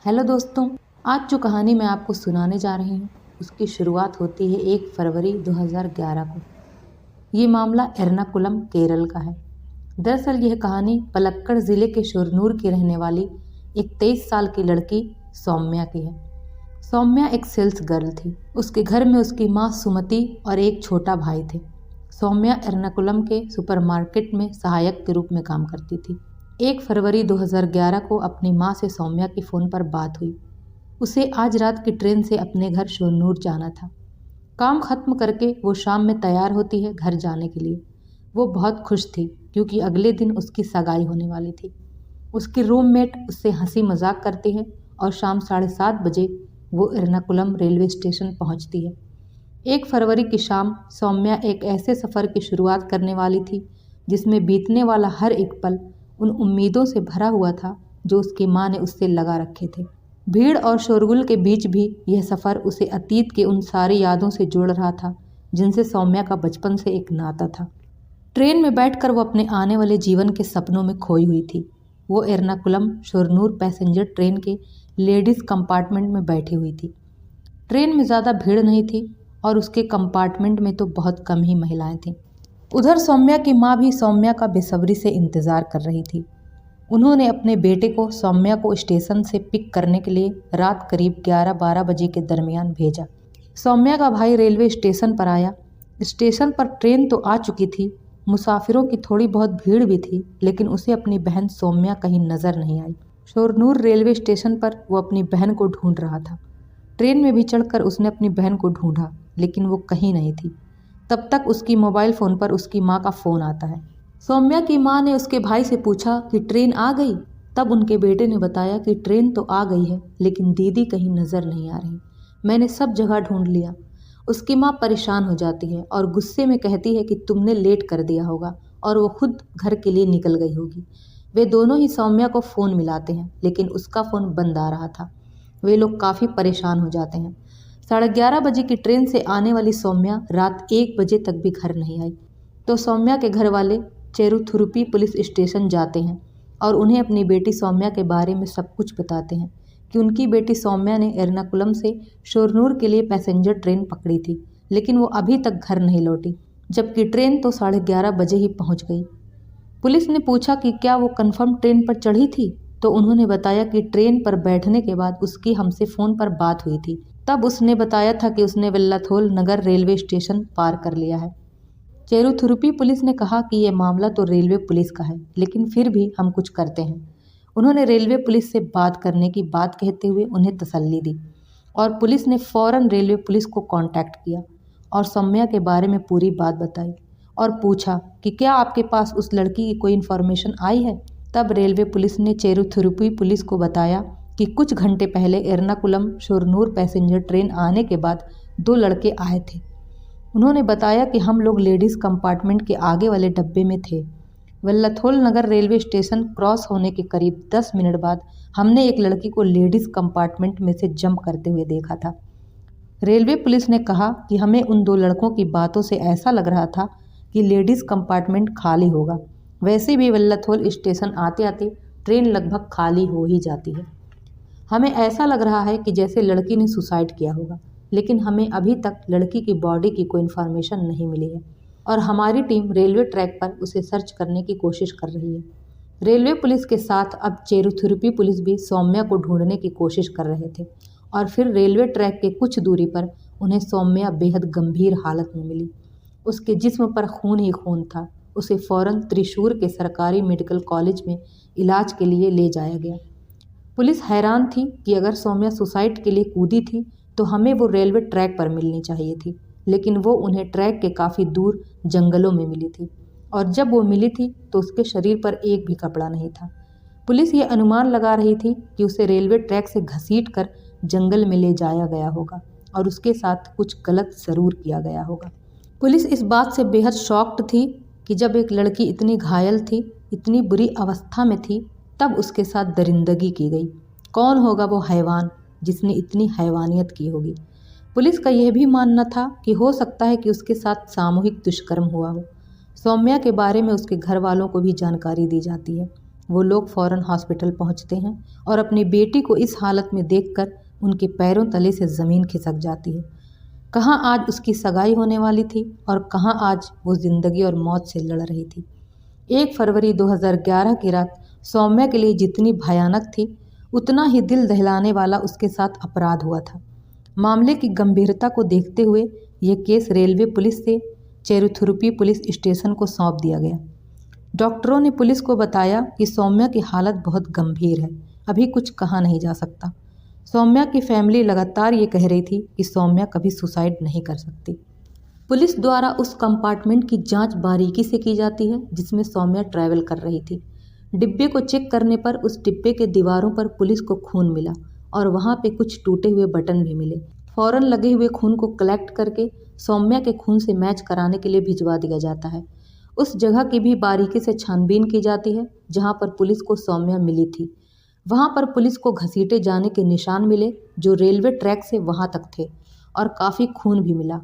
Hello दोस्तों, आज जो कहानी मैं आपको सुनाने जा रही हूँ उसकी शुरुआत होती है 1 फरवरी 2011 को। ये मामला एर्नाकुलम केरल का है। दरअसल यह कहानी पलक्कड़ ज़िले के शोरनूर की रहने वाली एक 23 साल की लड़की सौम्या की है। सौम्या एक सेल्स गर्ल थी। उसके घर में उसकी माँ सुमति और एक छोटा भाई थे। सौम्या एर्नाकुलम के सुपरमार्केट में सहायक के रूप में काम करती थी। 1 फरवरी 2011 को अपनी माँ से सौम्या की फ़ोन पर बात हुई। उसे आज रात की ट्रेन से अपने घर शोरनूर जाना था। काम खत्म करके वो शाम में तैयार होती है घर जाने के लिए। वो बहुत खुश थी क्योंकि अगले दिन उसकी सगाई होने वाली थी। उसकी रूममेट उससे हंसी मजाक करती है और शाम 7:30 बजे वो एर्नाकुलम रेलवे स्टेशन पहुंचती है। 1 फरवरी की शाम सौम्या एक ऐसे सफ़र की शुरुआत करने वाली थी जिसमें बीतने वाला हर एक पल उन उम्मीदों से भरा हुआ था जो उसकी माँ ने उससे लगा रखे थे। भीड़ और शोरगुल के बीच भी यह सफ़र उसे अतीत के उन सारी यादों से जोड़ रहा था जिनसे सौम्या का बचपन से एक नाता था। ट्रेन में बैठकर वो अपने आने वाले जीवन के सपनों में खोई हुई थी। वो एर्नाकुलम शोरनूर पैसेंजर ट्रेन के लेडीज़ कंपार्टमेंट में बैठी हुई थी। ट्रेन में ज़्यादा भीड़ नहीं थी और उसके कंपार्टमेंट में तो बहुत कम ही महिलाएं थीं। उधर सौम्या की माँ भी सौम्या का बेसब्री से इंतज़ार कर रही थी। उन्होंने अपने बेटे को सौम्या को स्टेशन से पिक करने के लिए रात करीब 11-12 बजे के दरमियान भेजा। सौम्या का भाई रेलवे स्टेशन पर आया। स्टेशन पर ट्रेन तो आ चुकी थी, मुसाफिरों की थोड़ी बहुत भीड़ भी थी, लेकिन उसे अपनी बहन सौम्या कहीं नज़र नहीं आई। शोरनूर रेलवे स्टेशन पर वो अपनी बहन को ढूंढ रहा था। ट्रेन में भी चढ़कर उसने अपनी बहन को ढूंढा, लेकिन वो कहीं नहीं थी। तब तक उसकी मोबाइल फ़ोन पर उसकी माँ का फ़ोन आता है। सौम्या की माँ ने उसके भाई से पूछा कि ट्रेन आ गई। तब उनके बेटे ने बताया कि ट्रेन तो आ गई है, लेकिन दीदी कहीं नज़र नहीं आ रही। मैंने सब जगह ढूंढ लिया। उसकी माँ परेशान हो जाती है और गुस्से में कहती है कि तुमने लेट कर दिया होगा और वो खुद घर के लिए निकल गई होगी। वे दोनों ही सौम्या को फ़ोन मिलाते हैं, लेकिन उसका फ़ोन बंद आ रहा था। वे लोग काफ़ी परेशान हो जाते हैं। 11:30 बजे की ट्रेन से आने वाली सौम्या रात 1 बजे तक भी घर नहीं आई। तो सौम्या के घर वाले चेरुथुरुपी पुलिस स्टेशन जाते हैं और उन्हें अपनी बेटी सौम्या के बारे में सब कुछ बताते हैं कि उनकी बेटी सौम्या ने एर्नाकुलम से शोरनूर के लिए पैसेंजर ट्रेन पकड़ी थी, लेकिन वो अभी तक घर नहीं लौटी, जबकि ट्रेन तो 11:30 बजे ही पहुंच गई। पुलिस ने पूछा कि क्या वो कंफर्म ट्रेन पर चढ़ी थी, तो उन्होंने बताया कि ट्रेन पर बैठने के बाद उसकी हमसे फ़ोन पर बात हुई थी। तब उसने बताया था कि उसने वेल्लाथोल नगर रेलवे स्टेशन पार कर लिया है। चेरुथुरुपी पुलिस ने कहा कि यह मामला तो रेलवे पुलिस का है, लेकिन फिर भी हम कुछ करते हैं। उन्होंने रेलवे पुलिस से बात करने की बात कहते हुए उन्हें तसल्ली दी और पुलिस ने फ़ौरन रेलवे पुलिस को कांटेक्ट किया और सौम्या के बारे में पूरी बात बताई और पूछा कि क्या आपके पास उस लड़की की कोई इन्फॉर्मेशन आई है। तब रेलवे पुलिस ने चेरुथुरुपी पुलिस को बताया कि कुछ घंटे पहले एर्नाकुलम शोरनूर पैसेंजर ट्रेन आने के बाद 2 लड़के आए थे। उन्होंने बताया कि हम लोग लेडीज़ कंपार्टमेंट के आगे वाले डब्बे में थे। वेल्लाथोल नगर रेलवे स्टेशन क्रॉस होने के करीब 10 मिनट बाद हमने एक लड़की को लेडीज़ कंपार्टमेंट में से जंप करते हुए देखा था। रेलवे पुलिस ने कहा कि हमें उन 2 लड़कों की बातों से ऐसा लग रहा था कि लेडीज़ कंपार्टमेंट खाली होगा। वैसे भी वेल्लाथोल स्टेशन आते आते ट्रेन लगभग खाली हो ही जाती है। हमें ऐसा लग रहा है कि जैसे लड़की ने सुसाइड किया होगा, लेकिन हमें अभी तक लड़की की बॉडी की कोई इन्फॉर्मेशन नहीं मिली है और हमारी टीम रेलवे ट्रैक पर उसे सर्च करने की कोशिश कर रही है। रेलवे पुलिस के साथ अब चेरुथुरुपी पुलिस भी सौम्या को ढूंढने की कोशिश कर रहे थे और फिर रेलवे ट्रैक के कुछ दूरी पर उन्हें सौम्या बेहद गंभीर हालत में मिली। उसके जिस्म पर खून ही खून था। उसे फ़ौरन त्रिशूर के सरकारी मेडिकल कॉलेज में इलाज के लिए ले जाया गया। पुलिस हैरान थी कि अगर सौम्या सुसाइड के लिए कूदी थी तो हमें वो रेलवे ट्रैक पर मिलनी चाहिए थी, लेकिन वो उन्हें ट्रैक के काफ़ी दूर जंगलों में मिली थी और जब वो मिली थी तो उसके शरीर पर एक भी कपड़ा नहीं था। पुलिस ये अनुमान लगा रही थी कि उसे रेलवे ट्रैक से घसीट कर जंगल में ले जाया गया होगा और उसके साथ कुछ गलत ज़रूर किया गया होगा। पुलिस इस बात से बेहद शॉक्ड थी कि जब एक लड़की इतनी घायल थी, इतनी बुरी अवस्था में थी, तब उसके साथ दरिंदगी की गई। कौन होगा वो हैवान जिसने इतनी हैवानियत की होगी। पुलिस का यह भी मानना था कि हो सकता है कि उसके साथ सामूहिक दुष्कर्म हुआ हो। सौम्या के बारे में उसके घर वालों को भी जानकारी दी जाती है, वो लोग फ़ौरन हॉस्पिटल पहुंचते हैं और अपनी बेटी को इस हालत में देखकर उनके पैरों तले से ज़मीन खिसक जाती है। कहाँ आज उसकी सगाई होने वाली थी और कहाँ आज वो ज़िंदगी और मौत से लड़ रही थी। 1 फरवरी 2011 की रात सौम्या के लिए जितनी भयानक थी, उतना ही दिल दहलाने वाला उसके साथ अपराध हुआ था। मामले की गंभीरता को देखते हुए ये केस रेलवे पुलिस से चेरुथुरुपी पुलिस स्टेशन को सौंप दिया गया। डॉक्टरों ने पुलिस को बताया कि सौम्या की हालत बहुत गंभीर है, अभी कुछ कहा नहीं जा सकता। सौम्या की फैमिली लगातार ये कह रही थी कि सौम्या कभी सुसाइड नहीं कर सकती। पुलिस द्वारा उस कंपार्टमेंट की जांच बारीकी से की जाती है जिसमें सौम्या ट्रैवल कर रही थी। डिब्बे को चेक करने पर उस डिब्बे के दीवारों पर पुलिस को खून मिला और वहाँ पे कुछ टूटे हुए बटन भी मिले। फ़ौरन लगे हुए खून को कलेक्ट करके सौम्या के खून से मैच कराने के लिए भिजवा दिया जाता है। उस जगह की भी बारीकी से छानबीन की जाती है जहाँ पर पुलिस को सौम्या मिली थी। वहाँ पर पुलिस को घसीटे जाने के निशान मिले जो रेलवे ट्रैक से वहाँ तक थे और काफ़ी खून भी मिला।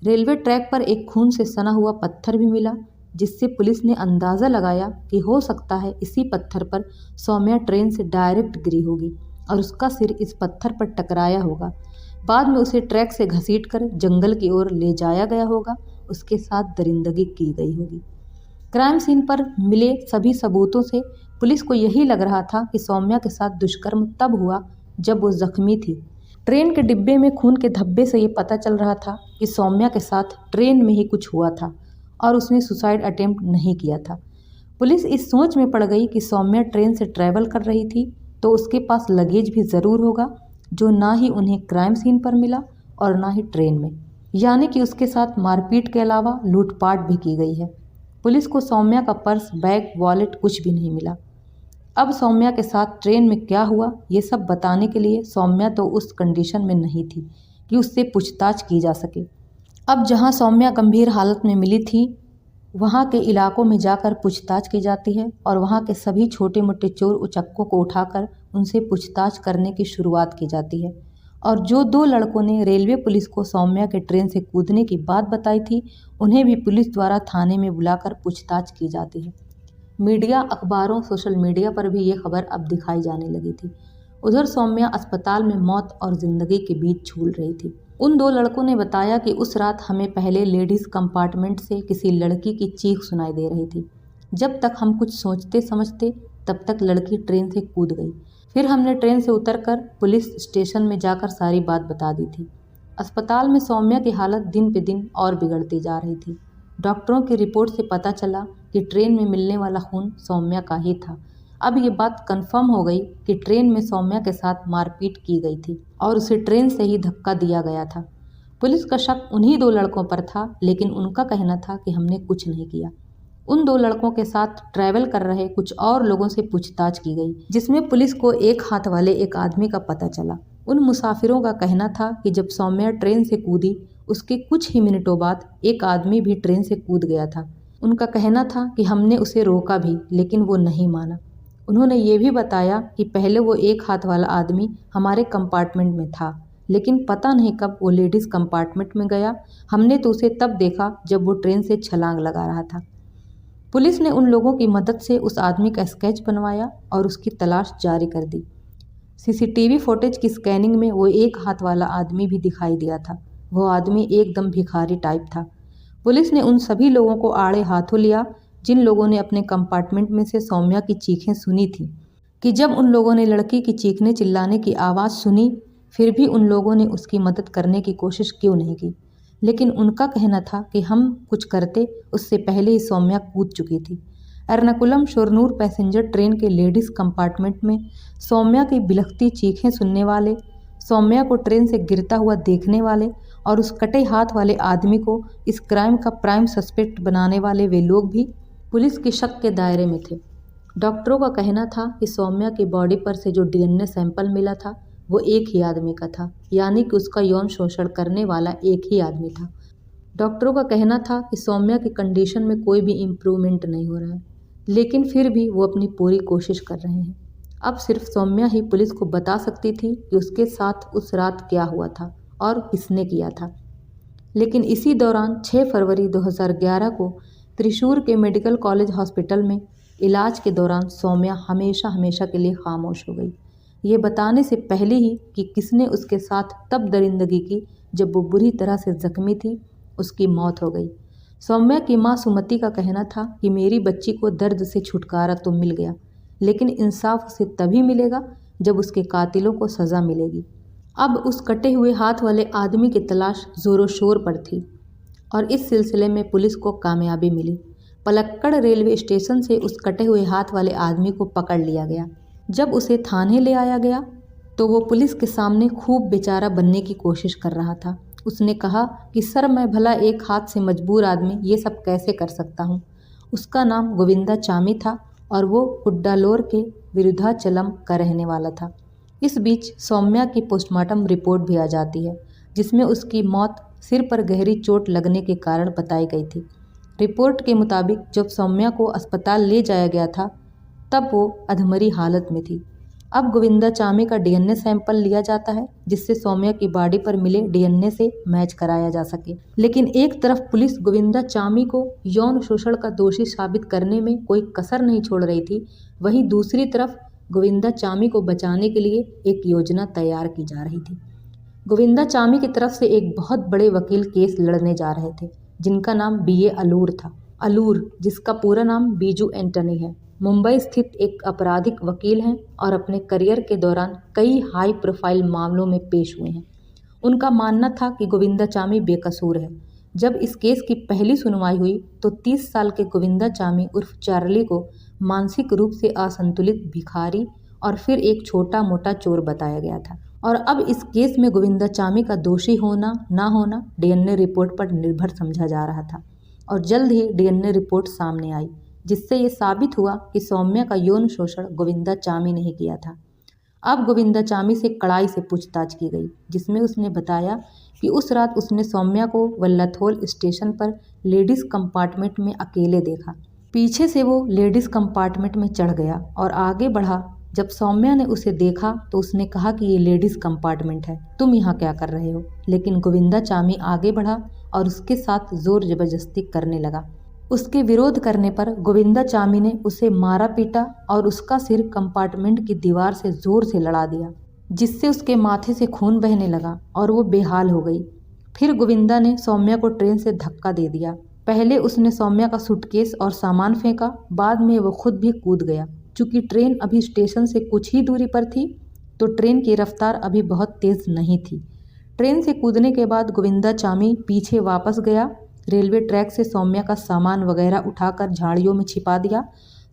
रेलवे ट्रैक पर एक खून से सना हुआ पत्थर भी मिला जिससे पुलिस ने अंदाज़ा लगाया कि हो सकता है इसी पत्थर पर सौम्या ट्रेन से डायरेक्ट गिरी होगी और उसका सिर इस पत्थर पर टकराया होगा। बाद में उसे ट्रैक से घसीटकर जंगल की ओर ले जाया गया होगा, उसके साथ दरिंदगी की गई होगी। क्राइम सीन पर मिले सभी सबूतों से पुलिस को यही लग रहा था कि सौम्या के साथ दुष्कर्म तब हुआ जब वो जख्मी थी। ट्रेन के डिब्बे में खून के धब्बे से ये पता चल रहा था कि सौम्या के साथ ट्रेन में ही कुछ हुआ था और उसने सुसाइड अटेम्प्ट नहीं किया था। पुलिस इस सोच में पड़ गई कि सौम्या ट्रेन से ट्रैवल कर रही थी तो उसके पास लगेज भी ज़रूर होगा जो ना ही उन्हें क्राइम सीन पर मिला और ना ही ट्रेन में, यानी कि उसके साथ मारपीट के अलावा लूटपाट भी की गई है। पुलिस को सौम्या का पर्स, बैग, वॉलेट कुछ भी नहीं मिला। अब सौम्या के साथ ट्रेन में क्या हुआ ये सब बताने के लिए सौम्या तो उस कंडीशन में नहीं थी कि उससे पूछताछ की जा सके। अब जहां सौम्या गंभीर हालत में मिली थी वहां के इलाकों में जाकर पूछताछ की जाती है और वहां के सभी छोटे मोटे चोर उचक्कों को उठाकर उनसे पूछताछ करने की शुरुआत की जाती है। और जो 2 लड़कों ने रेलवे पुलिस को सौम्या के ट्रेन से कूदने की बात बताई थी उन्हें भी पुलिस द्वारा थाने में बुलाकर पूछताछ की जाती है। मीडिया, अखबारों, सोशल मीडिया पर भी ये खबर अब दिखाई जाने लगी थी। उधर सौम्या अस्पताल में मौत और ज़िंदगी के बीच झूल रही थी। उन 2 लड़कों ने बताया कि उस रात हमें पहले लेडीज़ कंपार्टमेंट से किसी लड़की की चीख सुनाई दे रही थी। जब तक हम कुछ सोचते समझते तब तक लड़की ट्रेन से कूद गई। फिर हमने ट्रेन से उतरकर पुलिस स्टेशन में जाकर सारी बात बता दी थी। अस्पताल में सौम्या की हालत दिन पे दिन और बिगड़ती जा रही थी। डॉक्टरों की रिपोर्ट से पता चला कि ट्रेन में मिलने वाला खून सौम्या का ही था। अब ये बात कंफर्म हो गई कि ट्रेन में सौम्या के साथ मारपीट की गई थी और उसे ट्रेन से ही धक्का दिया गया था। पुलिस का शक उन्हीं 2 लड़कों पर था, लेकिन उनका कहना था कि हमने कुछ नहीं किया। उन 2 लड़कों के साथ ट्रैवल कर रहे कुछ और लोगों से पूछताछ की गई, जिसमें पुलिस को एक हाथ वाले एक आदमी का पता चला। उन मुसाफिरों का कहना था कि जब सौम्या ट्रेन से कूदी उसके कुछ ही मिनटों बाद एक आदमी भी ट्रेन से कूद गया था। उनका कहना था कि हमने उसे रोका भी, लेकिन वो नहीं माना। उन्होंने ये भी बताया कि पहले वो एक हाथ वाला आदमी हमारे कंपार्टमेंट में था, लेकिन पता नहीं कब वो लेडीज़ कंपार्टमेंट में गया। हमने तो उसे तब देखा जब वो ट्रेन से छलांग लगा रहा था। पुलिस ने उन लोगों की मदद से उस आदमी का स्केच बनवाया और उसकी तलाश जारी कर दी। सीसीटीवी फुटेज की स्कैनिंग में वो एक हाथ वाला आदमी भी दिखाई दिया था। वो आदमी एकदम भिखारी टाइप था। पुलिस ने उन सभी लोगों को आड़े हाथों लिया जिन लोगों ने अपने कंपार्टमेंट में से सौम्या की चीखें सुनी थी, कि जब उन लोगों ने लड़की की चीखने चिल्लाने की आवाज़ सुनी फिर भी उन लोगों ने उसकी मदद करने की कोशिश क्यों नहीं की। लेकिन उनका कहना था कि हम कुछ करते उससे पहले ही सौम्या कूद चुकी थी। एर्नाकुलम शोरनूर पैसेंजर ट्रेन के लेडीज़ कंपार्टमेंट में सौम्या की बिलखती चीखें सुनने वाले, सौम्या को ट्रेन से गिरता हुआ देखने वाले और उस कटे हाथ वाले आदमी को इस क्राइम का प्राइम सस्पेक्ट बनाने वाले वे लोग भी पुलिस के शक के दायरे में थे। डॉक्टरों का कहना था कि सौम्या की बॉडी पर से जो डीएनए सैंपल मिला था वो एक ही आदमी का था, यानी कि उसका यौन शोषण करने वाला एक ही आदमी था। डॉक्टरों का कहना था कि सौम्या की कंडीशन में कोई भी इम्प्रूवमेंट नहीं हो रहा है, लेकिन फिर भी वो अपनी पूरी कोशिश कर रहे हैं। अब सिर्फ सौम्या ही पुलिस को बता सकती थी कि उसके साथ उस रात क्या हुआ था और किसने किया था। लेकिन इसी दौरान 6 फरवरी 2011 को त्रिशूर के मेडिकल कॉलेज हॉस्पिटल में इलाज के दौरान सौम्या हमेशा हमेशा के लिए खामोश हो गई, ये बताने से पहले ही कि किसने उसके साथ तब दरिंदगी की जब वो बुरी तरह से जख्मी थी, उसकी मौत हो गई। सौम्या की माँ सुमति का कहना था कि मेरी बच्ची को दर्द से छुटकारा तो मिल गया, लेकिन इंसाफ उसे तभी मिलेगा जब उसके कातिलों को सज़ा मिलेगी। अब उस कटे हुए हाथ वाले आदमी की तलाश ज़ोरों शोर पर थी और इस सिलसिले में पुलिस को कामयाबी मिली। पलक्कड़ रेलवे स्टेशन से उस कटे हुए हाथ वाले आदमी को पकड़ लिया गया। जब उसे थाने ले आया गया तो वो पुलिस के सामने खूब बेचारा बनने की कोशिश कर रहा था। उसने कहा कि सर, मैं भला एक हाथ से मजबूर आदमी ये सब कैसे कर सकता हूँ। उसका नाम गोविंदा चामी था और वो कुड्डालोर के विरुद्धाचलम का रहने वाला था। इस बीच सौम्या की पोस्टमार्टम रिपोर्ट भी आ जाती है, जिसमें उसकी मौत सिर पर गहरी चोट लगने के कारण बताई गई थी। रिपोर्ट के मुताबिक जब सौम्या को अस्पताल ले जाया गया था तब वो अधमरी हालत में थी। अब गोविंदा चामी का डीएनए सैंपल लिया जाता है, जिससे सौम्या की बॉडी पर मिले डीएनए से मैच कराया जा सके। लेकिन एक तरफ पुलिस गोविंदा चामी को यौन शोषण का दोषी साबित करने में कोई कसर नहीं छोड़ रही थी, वहीं दूसरी तरफ गोविंदा चामी को बचाने के लिए एक योजना तैयार की जा रही थी। गोविंदा चामी की तरफ से एक बहुत बड़े वकील केस लड़ने जा रहे थे, जिनका नाम बीए अलूर था। अलूर, जिसका पूरा नाम बीजू एंटनी है, मुंबई स्थित एक आपराधिक वकील हैं और अपने करियर के दौरान कई हाई प्रोफाइल मामलों में पेश हुए हैं। उनका मानना था कि गोविंदा चामी बेकसूर है। जब इस केस की पहली सुनवाई हुई तो 30 साल के गोविंदा चामी उर्फ चार्ली को मानसिक रूप से असंतुलित भिखारी और फिर एक छोटा मोटा चोर बताया गया था। और अब इस केस में गोविंदा चामी का दोषी होना ना होना डीएनए रिपोर्ट पर निर्भर समझा जा रहा था। और जल्द ही डीएनए रिपोर्ट सामने आई, जिससे ये साबित हुआ कि सौम्या का यौन शोषण गोविंदा चामी ने ही किया था। अब गोविंदा चामी से कड़ाई से पूछताछ की गई, जिसमें उसने बताया कि उस रात उसने सौम्या को वल्लथोल स्टेशन पर लेडीज़ कंपार्टमेंट में अकेले देखा। पीछे से वो लेडीज़ कंपार्टमेंट में चढ़ गया और आगे बढ़ा। जब सौम्या ने उसे देखा तो उसने कहा कि ये लेडीज़ कंपार्टमेंट है, तुम यहाँ क्या कर रहे हो। लेकिन गोविंदा चामी आगे बढ़ा और उसके साथ ज़ोर ज़बरदस्ती करने लगा। उसके विरोध करने पर गोविंदा चामी ने उसे मारा पीटा और उसका सिर कंपार्टमेंट की दीवार से ज़ोर से लड़ा दिया, जिससे उसके माथे से खून बहने लगा और वो बेहाल हो गई। फिर गोविंदा ने सौम्या को ट्रेन से धक्का दे दिया। पहले उसने सौम्या का सूटकेस और सामान फेंका, बाद में वो खुद भी कूद गया। चूँकि ट्रेन अभी स्टेशन से कुछ ही दूरी पर थी तो ट्रेन की रफ्तार अभी बहुत तेज़ नहीं थी। ट्रेन से कूदने के बाद गोविंदा चामी पीछे वापस गया। रेलवे ट्रैक से सौम्या का सामान वगैरह उठाकर झाड़ियों में छिपा दिया।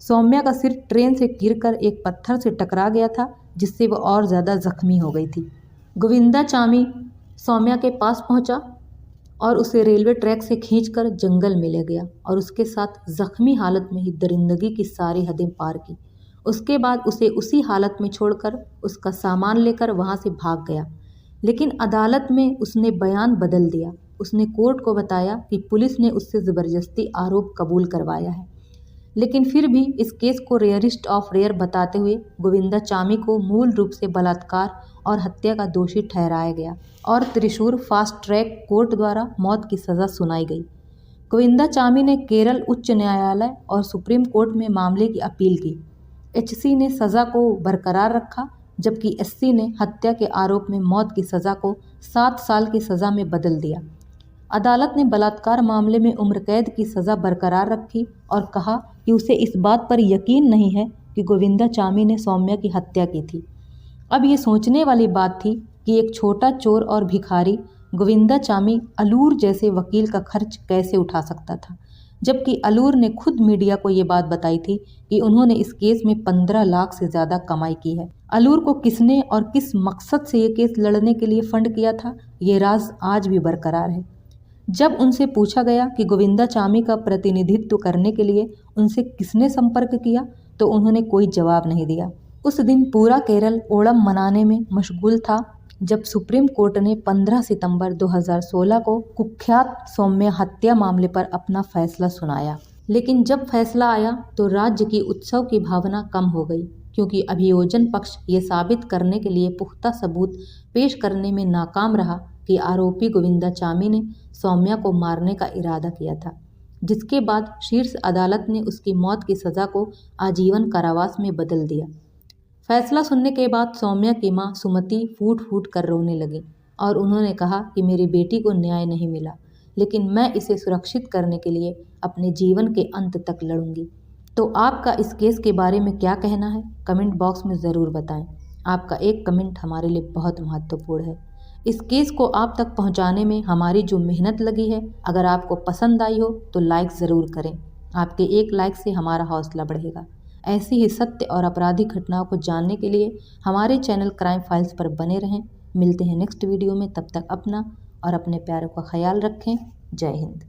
सौम्या का सिर ट्रेन से गिरकर एक पत्थर से टकरा गया था, जिससे वह और ज़्यादा जख्मी हो गई थी। गोविंदा चामी सौम्या के पास पहुंचा और उसे रेलवे ट्रैक से खींचकर जंगल में ले गया और उसके साथ जख्मी हालत में ही दरिंदगी की सारी हदें पार की। उसके बाद उसे उसी हालत में छोड़कर उसका सामान लेकर वहां से भाग गया। लेकिन अदालत में उसने बयान बदल दिया। उसने कोर्ट को बताया कि पुलिस ने उससे ज़बरदस्ती आरोप कबूल करवाया है। लेकिन फिर भी इस केस को रेयरिस्ट ऑफ रेयर बताते हुए गोविंदा चामी को मूल रूप से बलात्कार और हत्या का दोषी ठहराया गया और त्रिशूर फास्ट ट्रैक कोर्ट द्वारा मौत की सज़ा सुनाई गई। गोविंदा चामी ने केरल उच्च न्यायालय और सुप्रीम कोर्ट में मामले की अपील की। एचसी ने सज़ा को बरकरार रखा, जबकि एससी ने हत्या के आरोप में मौत की सज़ा को 7 साल की सज़ा में बदल दिया। अदालत ने बलात्कार मामले में उम्र कैद की सज़ा बरकरार रखी और कहा कि उसे इस बात पर यकीन नहीं है कि गोविंदा चामी ने सौम्या की हत्या की थी। अब ये सोचने वाली बात थी कि एक छोटा चोर और भिखारी गोविंदा चामी अलूर जैसे वकील का खर्च कैसे उठा सकता था, जबकि अलूर ने खुद मीडिया को ये बात बताई थी कि उन्होंने इस केस में 15 लाख से ज़्यादा कमाई की है। अलूर को किसने और किस मकसद से ये केस लड़ने के लिए फंड किया था, ये राज आज भी बरकरार है। जब उनसे पूछा गया कि गोविंदा चामी का प्रतिनिधित्व करने के लिए उनसे किसने संपर्क किया, तो उन्होंने कोई जवाब नहीं दिया। उस दिन पूरा केरल ओणम मनाने में मशगूल था जब सुप्रीम कोर्ट ने 15 सितंबर 2016 को कुख्यात सौम्या हत्या मामले पर अपना फैसला सुनाया। लेकिन जब फैसला आया तो राज्य की उत्सव की भावना कम हो गई, क्योंकि अभियोजन पक्ष ये साबित करने के लिए पुख्ता सबूत पेश करने में नाकाम रहा कि आरोपी गोविंदा चामी ने सौम्या को मारने का इरादा किया था। जिसके बाद शीर्ष अदालत ने उसकी मौत की सज़ा को आजीवन कारावास में बदल दिया। फैसला सुनने के बाद सौम्या की मां सुमति फूट फूट कर रोने लगी और उन्होंने कहा कि मेरी बेटी को न्याय नहीं मिला, लेकिन मैं इसे सुरक्षित करने के लिए अपने जीवन के अंत तक लड़ूंगी। तो आपका इस केस के बारे में क्या कहना है, कमेंट बॉक्स में ज़रूर बताएं। आपका एक कमेंट हमारे लिए बहुत महत्वपूर्ण है। इस केस को आप तक पहुंचाने में हमारी जो मेहनत लगी है, अगर आपको पसंद आई हो तो लाइक ज़रूर करें। आपके एक लाइक से हमारा हौसला बढ़ेगा। ऐसी ही सत्य और आपराधिक घटनाओं को जानने के लिए हमारे चैनल क्राइम फाइल्स पर बने रहें। मिलते हैं नेक्स्ट वीडियो में, तब तक अपना और अपने प्यारों का ख्याल रखें। जय हिंद।